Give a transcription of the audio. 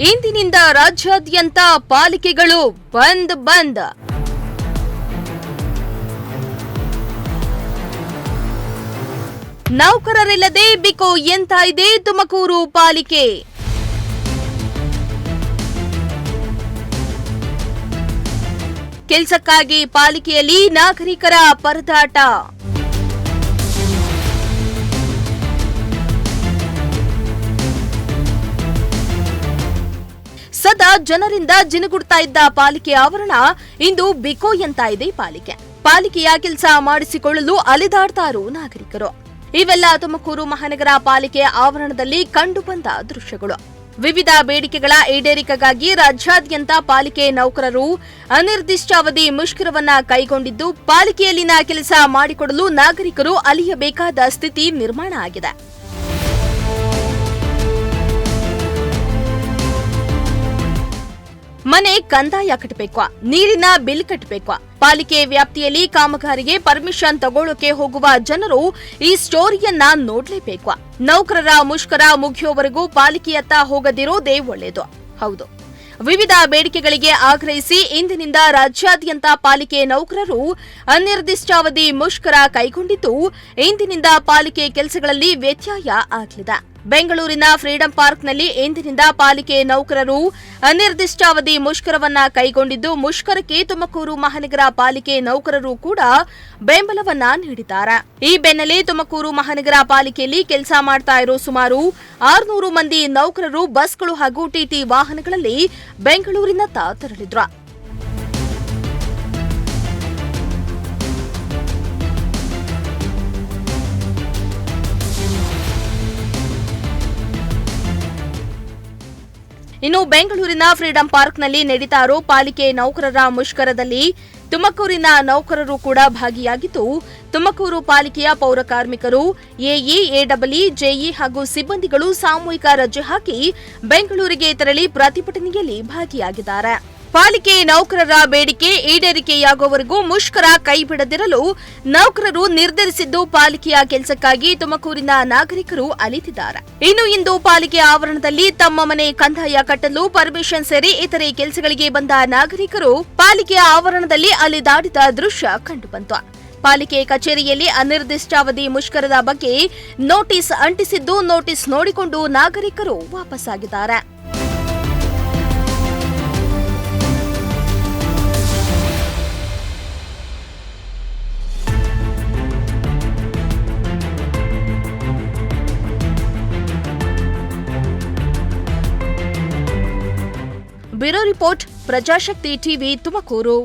ಇಂದಿನಿಂದ ರಾಜ್ಯಾದ್ಯಂತ ಪಾಲಿಕೆಗಳು ಬಂದ್. ನೌಕರರಿಲ್ಲದೆ ಬಿಕೋ ಎಂತ ಇದೆ ತುಮಕೂರು ಪಾಲಿಕೆ. ಕೆಲಸಕ್ಕಾಗಿ ಪಾಲಿಕೆಯಲ್ಲಿ ನಾಗರಿಕರ ಪರದಾಟ. ಸದಾ ಜನರಿಂದ ಜಿನುಗುಡ್ತಾ ಇದ್ದ ಪಾಲಿಕೆ ಆವರಣ ಇಂದು ಬಿಕೋ ಎಂತ ಇದೆ ಪಾಲಿಕೆಯ ಕೆಲಸ ಮಾಡಿಸಿಕೊಳ್ಳಲು ಅಲೆದಾಡ್ತಾರೋ ನಾಗರಿಕರು. ಇವೆಲ್ಲ ತುಮಕೂರು ಮಹಾನಗರ ಪಾಲಿಕೆ ಆವರಣದಲ್ಲಿ ಕಂಡುಬಂದ ದೃಶ್ಯಗಳು. ವಿವಿಧ ಬೇಡಿಕೆಗಳ ಈಡೇರಿಕೆಗಾಗಿ ರಾಜ್ಯಾದ್ಯಂತ ಪಾಲಿಕೆ ನೌಕರರು ಅನಿರ್ದಿಷ್ಟಾವಧಿ ಮುಷ್ಕರವನ್ನ ಕೈಗೊಂಡಿದ್ದು, ಪಾಲಿಕೆಯಲ್ಲಿನ ಕೆಲಸ ಮಾಡಿಕೊಡಲು ನಾಗರಿಕರು ಅಲಿಯಬೇಕಾದ ಸ್ಥಿತಿ ನಿರ್ಮಾಣ ಆಗಿದೆ. ಮನೆ ಕಂದಾಯ ಕಟ್ಟಬೇಕು, ನೀರಿನ ಬಿಲ್ ಕಟ್ಟಬೇಕು. ಪಾಲಿಕೆ ವ್ಯಾಪ್ತಿಯಲ್ಲಿ ಕಾಮಗಾರಿಗೆ ಪರ್ಮಿಷನ್ ತಗೊಳ್ಳೋಕೆ ಹೋಗುವ ಜನರು ಈ ಸ್ಟೋರಿಯನ್ನ ನೋಡ್ಲೇಬೇಕು. ನೌಕರರ ಮುಷ್ಕರ ಮುಗಿಯೋವರೆಗೂ ಪಾಲಿಕೆಯತ್ತ ಹೋಗದಿರೋದೇ ಒಳ್ಳೆಯದು. ಹೌದು, ವಿವಿಧ ಬೇಡಿಕೆಗಳಿಗೆ ಆಗ್ರಹಿಸಿ ಇಂದಿನಿಂದ ರಾಜ್ಯಾದ್ಯಂತ ಪಾಲಿಕೆ ನೌಕರರು ಅನಿರ್ದಿಷ್ಟಾವಧಿ ಮುಷ್ಕರ ಕೈಗೊಂಡಿದ್ದು, ಇಂದಿನಿಂದ ಪಾಲಿಕೆ ಕೆಲಸಗಳಲ್ಲಿ ವ್ಯತ್ಯಯ ಆಗಲಿದೆ. ಬೆಂಗಳೂರಿನ ಫ್ರೀಡಂ ಪಾರ್ಕ್ನಲ್ಲಿ ಇಂದಿನಿಂದ ಪಾಲಿಕೆ ನೌಕರರು ಅನಿರ್ದಿಷ್ಟಾವಧಿ ಮುಷ್ಕರವನ್ನ ಕೈಗೊಂಡಿದ್ದು, ಮುಷ್ಕರಕ್ಕೆ ತುಮಕೂರು ಮಹಾನಗರ ಪಾಲಿಕೆ ನೌಕರರು ಕೂಡ ಬೆಂಬಲವನ್ನ ನೀಡಿದ್ದಾರೆ. ಈ ಬೆನ್ನಲ್ಲೇ ತುಮಕೂರು ಮಹಾನಗರ ಪಾಲಿಕೆಯಲ್ಲಿ ಕೆಲಸ ಮಾಡ್ತಾ ಇರೋ ಸುಮಾರು 600 ಮಂದಿ ನೌಕರರು ಬಸ್ಗಳು ಹಾಗೂ ಟಿಟಿ ವಾಹನಗಳಲ್ಲಿ ಬೆಂಗಳೂರಿನತ್ತ ತೆರಳಿದ್ರು. ಇನ್ನು ಬೆಂಗಳೂರಿನ ಫ್ರೀಡಂ ಪಾರ್ಕ್ನಲ್ಲಿ ನಡೀತಾ ಇರೋ ಪಾಲಿಕೆ ನೌಕರರ ಮುಷ್ಕರದಲ್ಲಿ ತುಮಕೂರಿನ ನೌಕರರು ಕೂಡ ಭಾಗಿಯಾಗಿದ್ದು, ತುಮಕೂರು ಪಾಲಿಕೆಯ ಪೌರ ಕಾರ್ಮಿಕರು, ಎಇ, ಎಡಬ್ಲ್ಇ, ಜೆಇ ಹಾಗೂ ಸಿಬ್ಬಂದಿಗಳು ಸಾಮೂಹಿಕ ರಜೆ ಹಾಕಿ ಬೆಂಗಳೂರಿಗೆ ತೆರಳಿ ಪ್ರತಿಭಟನೆಯಲ್ಲಿ ಭಾಗಿಯಾಗಿದ್ದಾರೆ. ಪಾಲಿಕೆ ನೌಕರರ ಬೇಡಿಕೆ ಈಡೇರಿಕೆಯಾಗುವವರೆಗೂ ಮುಷ್ಕರ ಕೈಬಿಡದಿರಲು ನೌಕರರು ನಿರ್ಧರಿಸಿದ್ದು, ಪಾಲಿಕೆಯ ಕೆಲಸಕ್ಕಾಗಿ ತುಮಕೂರಿನ ನಾಗರಿಕರು ಅಲಿತಿದ್ದಾರೆ. ಇನ್ನು ಇಂದು ಪಾಲಿಕೆ ಆವರಣದಲ್ಲಿ ತಮ್ಮ ಮನೆ ಕಂದಾಯ ಕಟ್ಟಲು ಪರ್ಮಿಷನ್ ಸೇರಿ ಇತರೆ ಕೆಲಸಗಳಿಗೆ ಬಂದ ನಾಗರಿಕರು ಪಾಲಿಕೆಯ ಆವರಣದಲ್ಲಿ ಅಲೆದಾಡಿದ ದೃಶ್ಯ ಕಂಡುಬಂತು. ಪಾಲಿಕೆ ಕಚೇರಿಯಲ್ಲಿ ಅನಿರ್ದಿಷ್ಟಾವಧಿ ಮುಷ್ಕರದ ಬಗ್ಗೆ ನೋಟಿಸ್ ಅಂಟಿಸಿದ್ದು, ನೋಟಿಸ್ ನೋಡಿಕೊಂಡು ನಾಗರಿಕರು ವಾಪಸ್ಸಾಗಿದ್ದಾರೆ. Bureau report, Prajashakti TV, Tumakuru.